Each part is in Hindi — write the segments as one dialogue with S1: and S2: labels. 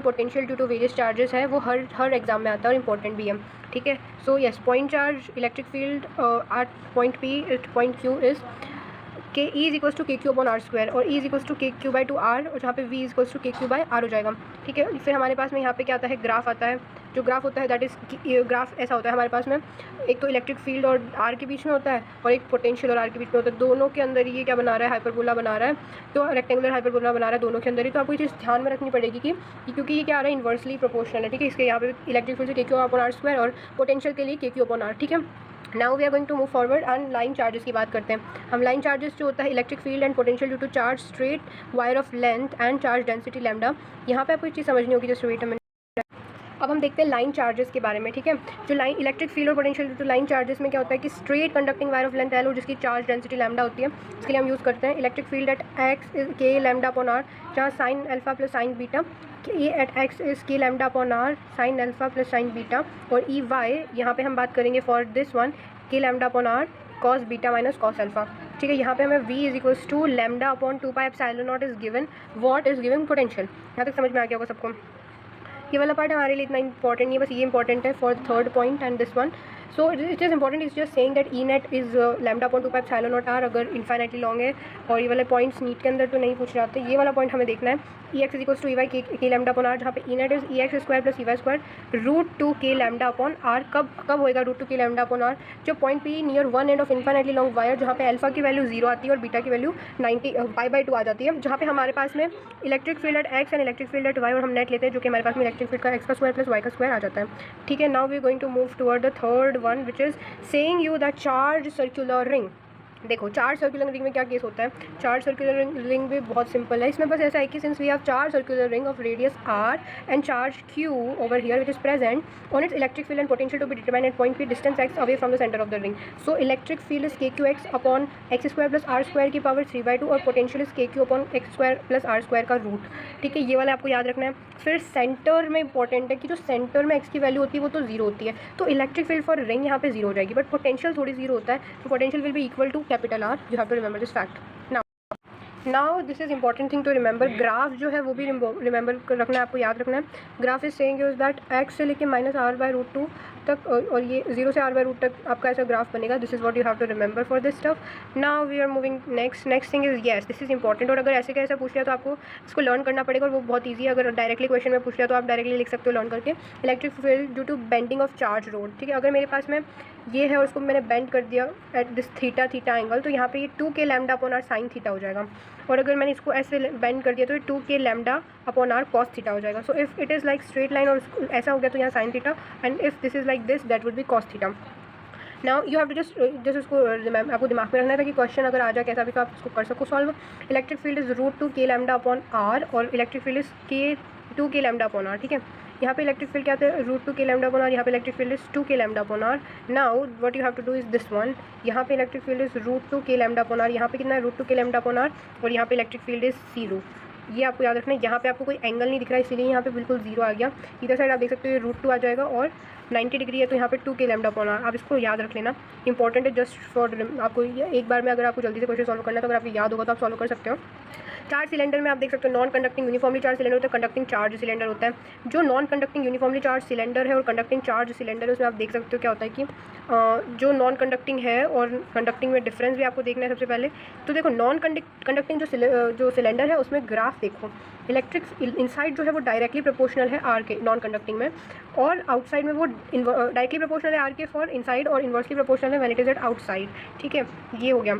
S1: Potential due to various charges है वो हर एग्जाम में आता है और इंपॉर्टेंट भी है, ठीक है। So yes, point charge electric field at point P at point Q is k E is equals to k q upon r square, और E is equals to k q by two r, और जहाँ पे V is equals to k q by r हो जाएगा, ठीक है। फिर हमारे पास में यहाँ पे क्या आता है, ग्राफ आता है। जो ग्राफ होता है दैट इज़ ग्राफ ऐसा होता है हमारे पास में, एक तो इलेक्ट्रिक फील्ड और आर के बीच में होता है और एक पोटेंशियल और आर के बीच में होता है। दोनों के अंदर ये क्या बना रहा है, हाइपरबोला बना रहा है, तो रेक्टेंगुलर हाइपरबोला बना रहा है दोनों के अंदर ही। तो आपको ये चीज़ ध्यान में रखनी पड़ेगी कि क्योंकि ये क्या आ रहा है, इन्वर्सली प्रोपोर्शनल है, ठीक है। इसके यहाँ पे इलेक्ट्रिक फील्ड से k q upon r square और पोटेंशियल के लिए के क्यू अपॉन आर, ठीक है। Now we are going to move forward and line charges की बात करते हैं हम। लाइन चार्जेस जो होता है electric field and potential due to charge straight wire of length and charge density lambda. यहाँ पे आपको एक चीज़ समझनी होगी, जस्ट वेट अ मिनट। अब हम देखते हैं लाइन चार्जेस के बारे में, ठीक है। जो लाइन इलेक्ट्रिक फील्ड और potential due to line charges में क्या होता है कि straight conducting wire of length L और जिसकी चार्ज डेंसिटी लैम्डा होती है, इसके लिए हम यूज़ करते हैं electric field at X is k lambda upon r, जहाँ sine alpha plus sine beta, ये at X is k lambda upon r sine alpha plus sine beta, और ई वाई यहाँ पे हम बात करेंगे for this one k lambda upon r cos beta minus cos alpha, ठीक है। यहाँ पे हमें v is equals to lambda upon 2 pi epsilon naught is given, what is given potential. यहाँ तक समझ में आ गया होगा सबको। ये वाला पार्ट हमारे लिए इतना इंपॉर्टेंट नहीं है, बस ये इंपॉर्टेंट है for third point and this one. So it is important, is just saying that E net is lambda upon 2 pi epsilon naught r, अगर इन्फाइनाइटली लॉन्ग है। और ये वाले पॉइंट्स नीट के अंदर तो नहीं पूछ रहे आते, ये वाला पॉइंट हमें देखना है। E x is equals to E y K lambda upon r, जहाँ पे E net is E x square plus E y square root 2 के लैम्डा अपॉन आर। कब होएगा रूट 2 के लैम्डा अपॉन आर, जो point P near one end of infinitely long wire, जहाँ पे अल्फा की वैल्यू 0 आती है और बीटा की वैल्यू 90 पाई बाई 2 आ जाती है, जहाँ पे हमारे पास में electric field at X and electric field at Y, और हम नेट लेते हैं जो कि हमारे पास में इलेक्ट्रिक फील्ड का एक्स का स्क्वायर प्लस वाई का स्क्वायर आ जाता है, ठीक है। Now we are going to move toward the third one which is saying you that charge circular ring. देखो चार्ज सर्कुलर रिंग में क्या केस होता है, चार्ज सर्कुलर रिंग भी बहुत सिंपल है। इसमें बस ऐसा है कि since we have charge circular ring of radius r and charge q over here which is present on its electric field and potential to be determined at point p distance x away from the centre of the ring. So electric field is kqx upon X square plus R square की पावर 3/2 और potential is kq upon X square plus R square का रूट, ठीक है। ये वाला आपको याद रखना है। फिर सेंटर में इंपॉर्टेंट है कि जो सेंटर में x की वैल्यू होती है वो तो 0 होती है, तो इलेक्ट्रिक फील्ड फॉर रिंग यहाँ पे 0 हो जाएगी, बट पोटेंशियल थोड़ी 0 होता है, तो potential will be equal to capital R। You have to remember this fact. Now this is important thing to remember. Graph जो है वो भी रिमेंबर रखना है, आपको याद रखना है। Graph is saying use that x से लेके माइनस आर बाई रूट 2 तक, और ये 0 से आर बाई रूट तक आपका ऐसा ग्राफ बनेगा। This is what you have to remember for this stuff. Now we are moving next thing is yes this is important, और अगर ऐसे कैसा पूछ लिया तो आपको इसको लर्न करना पड़ेगा, और वो बहुत ईजी है। अगर डायरेक्टली क्वेश्चन में पूछ लिया तो आप डायरेक्टली लिख सकते हो लर्न करके। Electric field due to bending of charge rod, ठीक है। अगर मेरे पास में ये है और उसको मैंने बेंड कर दिया एट दिस थीटा एंगल, तो यहाँ पे ये 2 के lambda upon r sine theta हो जाएगा, और अगर मैंने इसको ऐसे बेंड कर दिया तो ये 2 के lambda upon r cos theta हो जाएगा। So if it is like straight line और ऐसा हो गया तो यहाँ sine theta, and if this is like this that would be cos theta. Now you have to just उसको आपको दिमाग में रखना है ताकि क्वेश्चन अगर आ जाए कैसा भी तो आप उसको कर सको solve. Electric field is root 2 के लैम्डा अपॉन आर, और इलेक्ट्रिक फील्ड इज के 2 के लैम्डा अपॉन आर, ठीक है। यहाँ पे इलेक्ट्रिक फील्ड क्या है, रूट 2 के लैम्डा अपॉन आर, यहाँ पे इलेक्ट्रिक फील्ड इज 2 के lambda upon r. Now what you have to do is this one, यहाँ पे इलेक्ट्रिक फील्ड इज रूट 2 के लैम्डा अपॉन आर, यहाँ पे कितना है रूट 2 के लैम्डा अपॉन आर, और यहाँ पे इलेक्ट्रिक फील्ड इज 0। ये आपको याद रखना है। यहाँ पे आपको कोई एंगल नहीं दिख रहा है इसीलिए यहाँ पे बिल्कुल 0 आ गया। इधर साइड आप देख सकते हो ये रूट 2 आ जाएगा, और 90 डिग्री है तो यहाँ पे 2 के लैम्डा अपॉन आर। आप इसको याद रख लेना, इंपॉर्टेंट है जस्ट फॉर आपको। एक बार में अगर आपको जल्दी से क्वेश्चन सॉल्व करना है तो अगर आपको याद होगा तो आप सॉल्व कर सकते हो। चार्ज सिलेंडर में आप देख सकते हो non conducting uniformly charge cylinder होता है, कंडक्टिंग चार्ज सिलेंडर होता है। जो non conducting uniformly charge cylinder है और कंडक्टिंग चार्ज सिलेंडर है उसमें आप देख सकते हो क्या होता है कि जो नॉन कंडक्टिंग है और कंडक्टिंग में डिफरेंस भी आपको देखना है सबसे पहले। तो देखो नॉन कंडक्टिंग जो सिलेंडर है उसमें ग्राफ देखो, इलेक्ट्रिक इनसाइड जो है वो डायरेक्टली प्रोपोर्शनल है आर के नॉन कंडक्टिंग में, और आउटसाइड में वो डायरेक्टली प्रोपोर्शनल है आर के फॉर इनसाइड और इन्वर्सली प्रोपोर्शनल है when it is at outside, ठीक है। ये हो गया।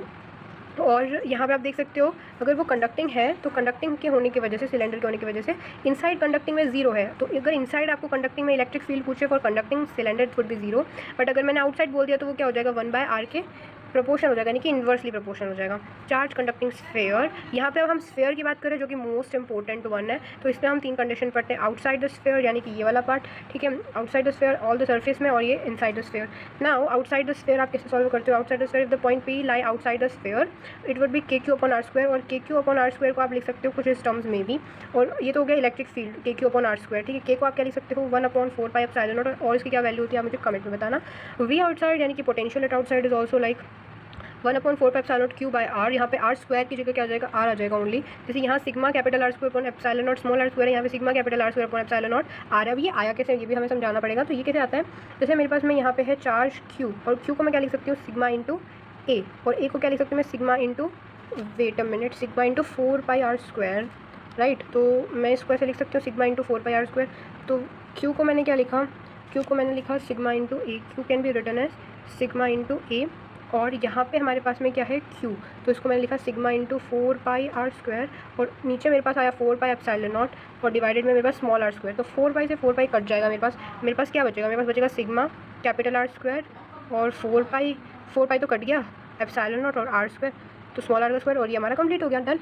S1: और यहाँ पे आप देख सकते हो अगर वो कंडक्टिंग है तो कंडक्टिंग के होने की वजह से, सिलेंडर के होने की वजह से इनसाइड कंडक्टिंग में 0 है, तो अगर इनसाइड आपको कंडक्टिंग में इलेक्ट्रिक फील्ड पूछे for conducting cylinder would be 0, but अगर मैंने आउटसाइड बोल दिया तो वो क्या हो जाएगा 1/r के प्रोपोर्शन हो जाएगा, यानी कि इन्वर्सली प्रोपोर्शन हो जाएगा। चार्ज कंडक्टिंग स्फेयर, यहाँ पे अब हम स्फेयर की बात करें जो कि मोस्ट इंपॉर्टेंट वन है, तो इसमें हम 3 कंडीशन पढ़ते हैं। आउटसाइड द स्फेयर यानी कि ये वाला पार्ट, ठीक है, outside the sphere all the surface में, और ये inside the sphere. Now outside the sphere आप कैसे सॉल्व करते हो, outside the sphere the point P lie outside the sphere it would be kq upon r square, और kq अपॉन आर स्क्वायर को आप लिख सकते हो कुछ इस टर्म्स में भी, और ये तो हो गया electric field kq upon r square, ठीक है। k को आप क्या लिख सकते हो 1/4 पाई एप्सिलॉन नॉट, और इसकी क्या वैल्यू होती है आप मुझे कमेंट में बताना। v आउटसाइड यानी कि potential at outside is also like 1/4π/Q/r, यहाँ पे r स्क्वायर की जगह क्या आ जाएगा, r आ जाएगा ओनली। जैसे यहाँ sigma capital R square upon epsilon not small r square है, यहाँ पे sigma capital R square upon epsilon not r। अब ये आया कैसे, ये भी हमें समझाना पड़ेगा। तो ये कैसे आता है, जैसे मेरे पास में यहाँ पे है चार्ज q, और q को मैं क्या लिख सकती हूँ, सिग्मा इंटू a, और a को क्या लिख सकती हूँ मैं, sigma into wait a minute, sigma into 4πr square, right. तो मैं इसको ऐसे लिख सकती हूँ सिग्मा इंटू 4πr स्क्वायर। तो q को मैंने क्या लिखा, q को मैंने लिखा sigma into a, q can be written as sigma into a, और यहाँ पे हमारे पास में क्या है q, तो इसको मैंने लिखा सिग्मा इंटू 4πr स्क्वायर, और नीचे मेरे पास आया 4π एप्सिलॉन नॉट, और डिवाइडेड में मेरे पास स्मॉल r स्क्वायर। तो 4π से 4π कट जाएगा, मेरे पास क्या बचेगा, मेरे पास बचेगा सिग्मा कैपिटल R स्क्वायर, और 4π तो कट गया, एप्सिलॉन नॉट और r स्क्वायर, तो स्मॉल r का स्क्वायर, और ये हमारा कंप्लीट हो गया, डन।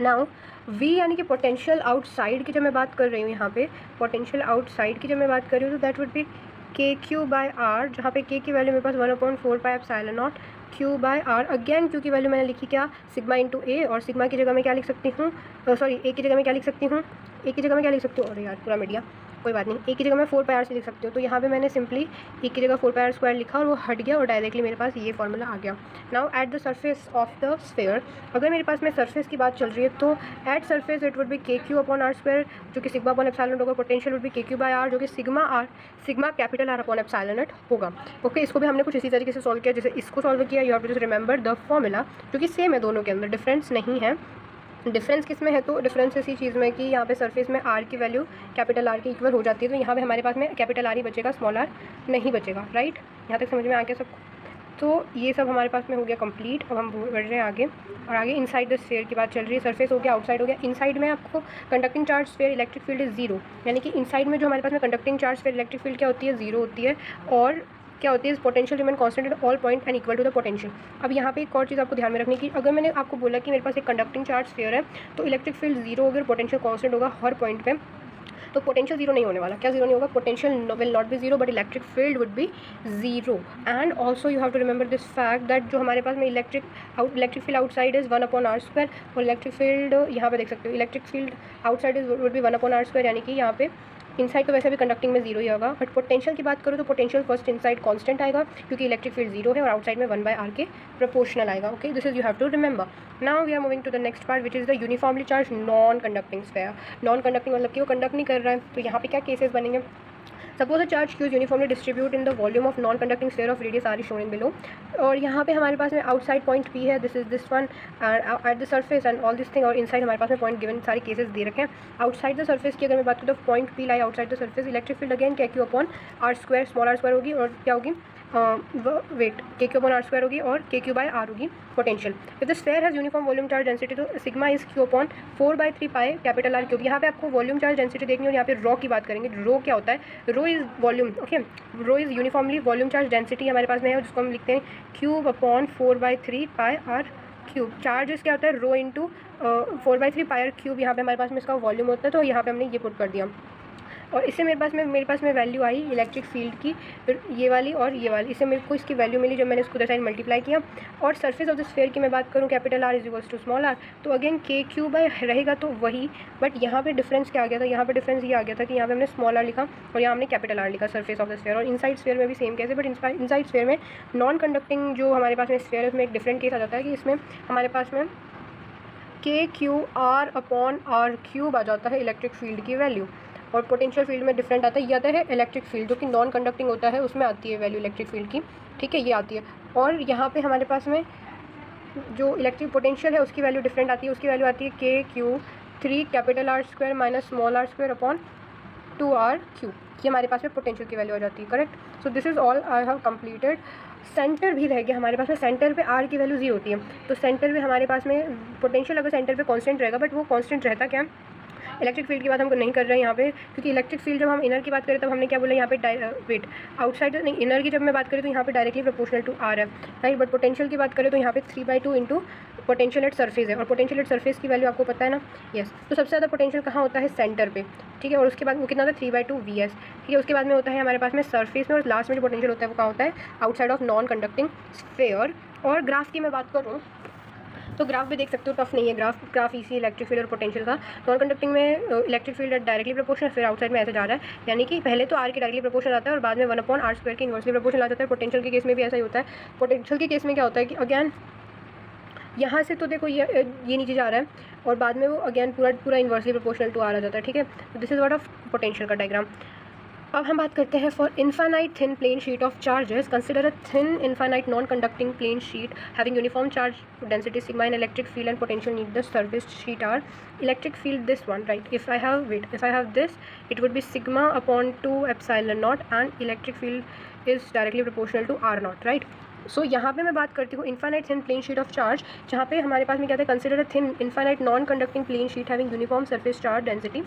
S1: नाउ v यानी कि पोटेंशियल आउटसाइड की जब मैं बात कर रही हूँ, यहाँ पे पोटेंशियल आउटसाइड की जब मैं बात कर रही हूँ, तो दैट वुड बी KQ/R, जहाँ पे K की वैल्यू मेरे पास 1/4π epsilon naught Q/R। Again Q की वैल्यू मैंने लिखी क्या, सिग्मा इंटू a, और सिग्मा की जगह मैं क्या लिख सकती हूँ, सॉरी a की जगह मैं क्या लिख सकती हूँ, a की जगह मैं क्या लिख सकती हूँ, अरे यार पूरा मीडिया, कोई बात नहीं, a की जगह मैं 4πr से लिख सकती हूँ। तो यहाँ पे मैंने सिंपली a की जगह 4πr स्क्वायर लिखा और वो हट गया, और डायरेक्टली मेरे पास ये फॉर्मूला आ गया। Now at the surface of the sphere, अगर मेरे पास में सरफेस की बात चल रही है, तो at surface it would B KQ/R square, जो कि सिग्मा अपॉन एप्सिलॉन होगा, पोटेंशियल वुड बी KQ/R, जो कि sigma capital R upon epsilon not होगा। ओके, इसको भी हमने कुछ इसी तरीके से सॉल्व किया जैसे इसको सॉल्व किया। You have to just remember the formula, जो कि सेम है दोनों के अंदर, डिफरेंस नहीं है। डिफरेंस किस में है, तो डिफरेंस इसी चीज़ में कि यहाँ पे सरफेस में r की वैल्यू कैपिटल R के इक्वल हो जाती है, तो यहाँ पे हमारे पास में कैपिटल R ही बचेगा, स्मॉल r नहीं बचेगा, राइट। यहाँ तक समझ में आ गया सबको। तो ये सब हमारे पास में हो गया कंप्लीट। अब हम बढ़ रहे हैं आगे, और आगे इनसाइड द स्फीयर की बात चल रही है। सरफेस हो गया, आउटसाइड हो गया। इनसाइड में आपको conducting charge sphere electric field is 0, यानी कि इनसाइड में जो हमारे पास में conducting charge sphere electric field क्या होती है, 0 होती है, और क्या होती है, potential remain constant at all point and equal to the potential. अब यहाँ पे एक और चीज़ आपको ध्यान में रखने की, अगर मैंने आपको बोला कि मेरे पास एक कंडक्टिंग चार्ज स्फीयर है, तो इलेक्ट्रिक फील्ड 0 होगा, पोटेंशियल कांस्टेंट होगा हर पॉइंट पे, तो पोटेंशियल 0 नहीं होने वाला। क्या 0 नहीं होगा, potential will not be 0, but electric field would be 0। And also you have to remember this fact that जो हमारे पास में electric field outside is 1/r square, और इलेक्ट्रिक फील्ड यहाँ पे देख सकते हो, electric field outside is would be 1/r square, यानी कि यहाँ पे इनसाइड तो वैसे भी कंडक्टिंग में 0 ही होगा, बट पोटेंशियल की बात करो तो पोटेंशियल फर्स्ट इनसाइड कांस्टेंट आएगा, क्योंकि इलेक्ट्रिक फील्ड 0 है, और आउटसाइड में 1/r के प्रोपोर्शनल आएगा। Okay, this is you have to remember. Now we are moving to the next part, which is the uniformly charge non conducting sphere. Non conducting मतलब कि वो कंडक्ट नहीं कर रहा है, तो यहाँ पे क्या केसेस बनेंगे। Suppose a charge Q is uniformly distribute in the volume of non-conducting sphere of radius r is shown in below। और यहाँ पे हमारे पास में आउटसाइड पॉइंट P है, this is this one, at the surface and all this thing, और इनसाइड हमारे पास में पॉइंट गिवन सारे केसेस दे रखे हैं। आउटसाइड द सरफेस की अगर मैं बात करूँ तो point P lie outside the surface, electric field again KQ/R square, small r square होगी, और क्या होगी, वेट KQ/R स्क्वायर होगी, और KQ/R होगी potential. If the sphere has uniform volume charge density, तो sigma is Q/4/3π capital R cube. यहाँ पे आपको वॉल्यूम चार्ज डेंसिटी देखनी है, और यहाँ पे रो की बात करेंगे। रो क्या होता है, rho is volume, okay, rho is uniformly volume charge density हमारे पास में है, जिसको हम लिखते हैं Q/4/3πr क्यूब। चार्जेस क्या होता है, रो इंटू 4/3πr क्यूब, यहाँ पे हमारे पास में इसका वॉल्यूम होता है, तो यहाँ पे हमने ये पुट कर दिया। और इससे मेरे पास में वैल्यू आई इलेक्ट्रिक फील्ड की, फिर ये वाली और ये वाली, इससे मेरे को इसकी वैल्यू मिली जब मैंने इसको साइड मल्टीप्लाई किया। और सरफेस ऑफ द स्फीयर की मैं बात करूँ, capital R is equals to small r, तो अगेन KQ बाय रहेगा तो वही, बट यहाँ पे डिफरेंस क्या आ गया था, यहाँ पे डिफरेंस ये आ गया था कि यहाँ पे हमने स्मॉल r लिखा और यहाँ हमने कैपिटल R लिखा सरफेस ऑफ द स्फीयर। और इनसाइड स्फीयर में भी सेम केस है, बट इनसाइड स्फीयर में नॉन कंडक्टिंग जो हमारे पास में स्फीयर है, उसमें एक डिफरेंट केस आ जाता है कि इसमें हमारे पास में KQ/R/r³ आ जाता है इलेक्ट्रिक फील्ड की वैल्यू, और पोटेंशियल फील्ड में डिफरेंट आता है, ये आता है इलेक्ट्रिक फील्ड, जो कि नॉन कंडक्टिंग होता है, उसमें आती है वैल्यू इलेक्ट्रिक फील्ड की, ठीक है, ये आती है। और यहाँ पे हमारे पास में जो इलेक्ट्रिक पोटेंशियल है उसकी वैल्यू डिफरेंट आती है, उसकी वैल्यू आती है KQ3 capital R square minus small r square upon 2r³, ये हमारे पास में पोटेंशियल की वैल्यू आ जाती है, correct. So this is all I have completed. Centre भी रह गया हमारे पास में, सेंटर पे R की वैल्यू 0 होती है, तो सेंटर पे हमारे पास में पोटेंशियल अगर सेंटर पे कांस्टेंट रहेगा, बट वो कांस्टेंट रहता क्या, इलेक्ट्रिक फील्ड की बात हमको नहीं कर रहे हैं यहाँ पे, क्योंकि इलेक्ट्रिक फील्ड जब हम इनर की बात करें तब हमने क्या बोला, यहाँ पे वेट आउटसाइड नहीं, इनर की जब मैं बात करें तो यहाँ पे डायरेक्टली प्रोपोर्शनल टू R है, राइट। बट पोटेंशियल की बात करें तो यहाँ पे 3/2 इंटू पोटेंशियल एट सरफेस है, और पोटेंशियल एट सरफेस की वैल्यू आपको पता है ना, यस। तो सबसे ज़्यादा पोटेंशियल कहाँ होता है, सेंटर पे, ठीक है। और उसके बाद वो कितना होता है, 3/2 VS, ठीक है। उसके बाद में होता है हमारे पास में सरफेस में, और लास्ट में जो पोटेंशियल होता है वो कहाँ होता है, outside of non conducting sphere. और ग्राफ की मैं बात करूँ तो ग्राफ भी देख सकते हो, टफ नहीं है ग्राफ इसी इलेक्ट्रिक फील्ड और पोटेंशियल का। नॉन कंडक्टिंग में इलेक्ट्रिक फील्ड डायरेक्टली प्रोपोर्शनल, फिर आउटसाइड में ऐसे जा रहा है, यानी कि पहले तो आर की डायरेक्टली प्रोपोर्शनल आता है और बाद में 1/r² की इन्वर्सली प्रोपोर्शनल आ जाता है। पोटेंशियल के केस में भी ऐसा ही होता है। पोटेंशियल के केस में क्या होता है कि अगेन यहाँ से तो देखो ये नीचे जा रहा है और बाद में वो अगेन पूरा इन्वर्सली प्रोपोर्शनल टू आर आ जाता है, ठीक है। तो this is what of potential का डायग्राम। अब हम बात करते हैं for infinite thin plane sheet of charges, consider a thin infinite non conducting plane sheet having uniform charge density sigma and electric field and potential need the surface sheet are electric field this one, right. If I have this it would be sigma upon 2 epsilon naught and electric field is directly proportional to r naught, right. So यहाँ पे मैं बात करती हूँ infinite thin plane sheet of charge, जहाँ पे हमारे पास में क्या था, consider a thin infinite non conducting plane sheet having uniform surface charge density.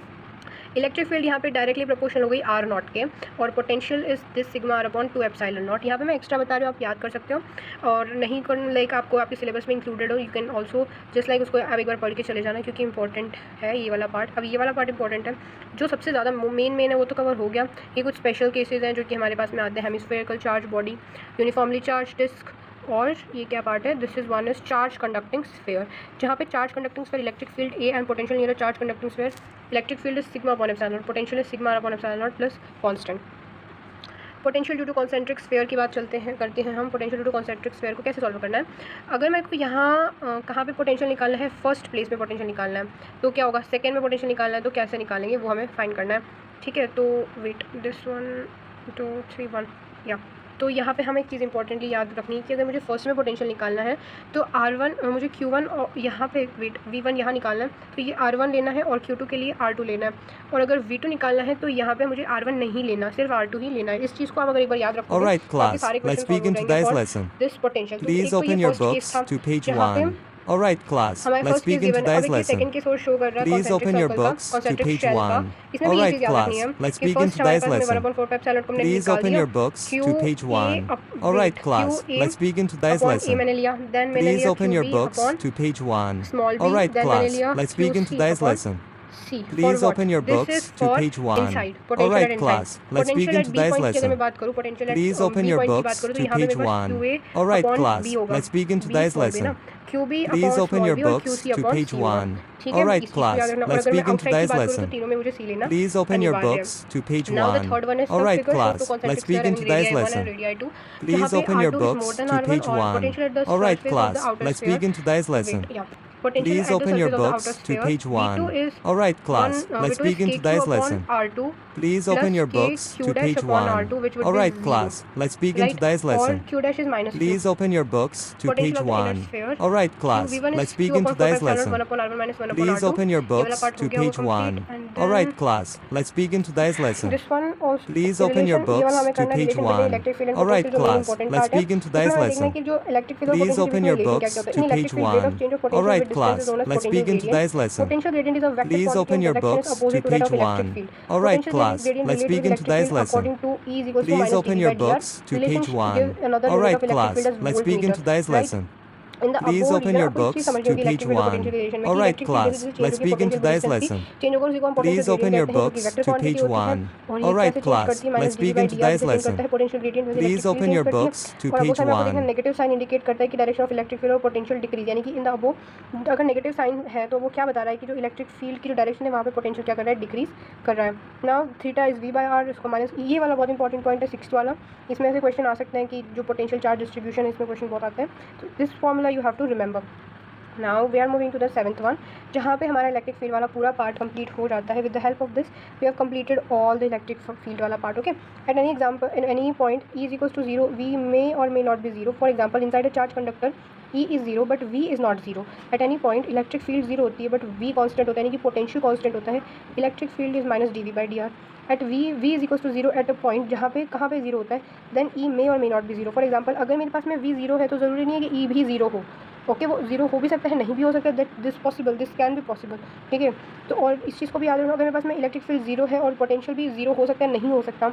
S1: Electric field यहाँ पे डायरेक्टली प्रोपोर्शनल हो गई आर नॉट के और potential is this sigma r upon 2 epsilon naught. यहाँ पे मैं एक्स्ट्रा बता रही हूँ, आप याद कर सकते हो और नहीं कर लाइक आपको आपके सिलेबस में इंक्लूडेड हो, you can also just like उसको आप एक बार पढ़ के चले जाना क्योंकि इंपॉर्टेंट है ये वाला पार्ट। अब ये वाला पार्ट इंपॉर्टेंट है, जो सबसे ज़्यादा मेन है वो तो कवर हो गया। ये कुछ स्पेशल केसेज हैं जो कि हमारे पास में आते हैं, hemispherical charge body, uniformly charge disc, और ये क्या पार्ट है, this is one is charge conducting sphere, जहाँ पे charge conducting sphere electric field a and potential near charge conducting sphere electric field is sigma upon epsilon naught, potential is sigma upon epsilon naught plus constant. Potential due to concentric sphere की बात करते हैं हम। Potential due to concentric sphere को कैसे सॉल्व करना है, अगर मेरे को यहाँ कहाँ पे पोटेंशियल निकालना है, फर्स्ट प्लेस पे पोटेंशियल निकालना है तो क्या होगा, सेकंड में पोटेंशियल निकालना है तो कैसे निकालेंगे वो हमें फाइंड करना है, ठीक है। तो वेट दिस 1 2 3 1 या तो यहाँ पे हमें एक चीज़ इंपॉर्टेंटली याद रखनी है कि अगर मुझे फर्स्ट में पोटेंशियल निकालना है तो R1 मुझे Q1 और यहाँ पे वेट V1 यहाँ निकालना है तो ये R1 लेना है और Q2 के लिए R2 लेना है, और अगर V2 निकालना है तो यहाँ पे मुझे R1 नहीं लेना, सिर्फ R2 ही लेना है। इस चीज़ को आप अगर एक बार याद रखोगे।
S2: Alright class, let's begin today's lesson.
S1: This potential.
S2: Please open your books to page 1. Alright class, let's begin today's lesson. Please open your books to page 1. Alright class, let's begin today's lesson. Please open your books to page 1. Alright class, let's begin today's lesson. Please open your books to page 1. Alright class, let's begin today's lesson. Please open your books to page 1. Alright class, let's begin today's lesson. Please open your books to page 1. Alright class, let's begin today's lesson. Please open your books to page 1. Alright class, let's begin today's lesson. Please open your books to page 1. Alright class, let's begin today's lesson. Please open your books to page 1. Alright class, let's begin today's lesson. Please open your books to page 1. Alright class, let's begin today's lesson. Please open your books to page 1. Alright class, let's begin today's lesson. Please open your books to page 1. Alright class, let's begin today's lesson. Please open your books to page 1. Alright class, let's begin today's lesson. Please open your books to page 1. Alright class, let's begin today's lesson. Please open your books to page 1. Alright class, let's begin today's lesson. Please open your books to page 1. Alright class, let's begin today's lesson. Please open your books to page 1. Alright class, let's begin today's lesson. Please open your books to page 1. Alright class, let's begin today's lesson. Please open your books to page 1. Alright class, let's begin today's lesson. Please open your books to page 1.
S1: Negative sign indicate करता है कि डायरेक्शन ऑफ इलेक्ट्रिक फील्ड और पोटेंशियल डिक्रीज, यानी कि इन द अबो अगर नेगेटिव साइन है तो वो क्या बता रहा है कि जो इलेक्ट्रिक फील्ड की जो डायरेक्शन है वहाँ पे पोटेंशियल क्या कर रहा है, डिक्रीज कर रहा है। नाउ थीटा इज V/R, इसको माइनस, ये वाला बहुत इंपॉर्टेंट पॉइंट है 6th वाला, इसमें से क्वेश्चन आ सकते हैं कि जो पोटेंशियल चार्ज डिस्ट्रीब्यूशन है इसमें क्वेश्चन बहुत आते हैं, तो this formula you have to remember. Now we are moving to the 7th one, जहाँ पे हमारा इलेक्ट्रिक फील्ड वाला पूरा पार्ट कंप्लीट हो जाता है। With the help of this we have completed all the electric field वाला part. Okay, at any example in any point E is equals to 0, V may or may not be 0। For example inside a charge conductor E is 0 but V is not 0। At any point electric field 0 होती है बट V कॉन्स्टेंट होता है, यानी कि पोटेंशियल कॉन्स्टेंट होता है। Electric field is minus dV/dr at V is equals to 0 at a point जहाँ पे कहाँ पे 0 होता है, then E may or may not be 0। For example अगर मेरे पास में V 0 है तो ज़रूरी नहीं है कि E भी 0 हो। ओके, वो 0 हो भी सकता है, नहीं भी हो सकता है, that this possible, this can be possible, ठीक है। तो और इस चीज़ को भी याद रखना, अगर मेरे पास में इलेक्ट्रिक फील्ड 0 है और पोटेंशियल भी 0 हो सकता है, नहीं हो सकता।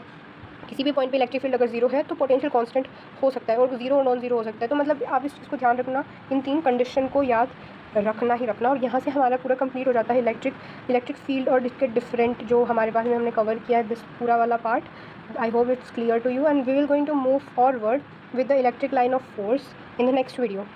S1: किसी भी पॉइंट पे इलेक्ट्रिक फील्ड अगर 0 है तो पोटेंशियल कांस्टेंट हो सकता है और 0 और नॉन 0 हो सकता है। तो मतलब आप इस चीज़ को ध्यान रखना, इन 3 कंडीशन को याद रखना ही रखना। और यहाँ से हमारा पूरा कंप्लीट हो जाता है इलेक्ट्रिक फील्ड और इसके डिफरेंट जो हमारे पास में हमने कवर किया है दिस पूरा वाला part. I hope it's clear to you and we will going to move forward with the electric line of force in the next video.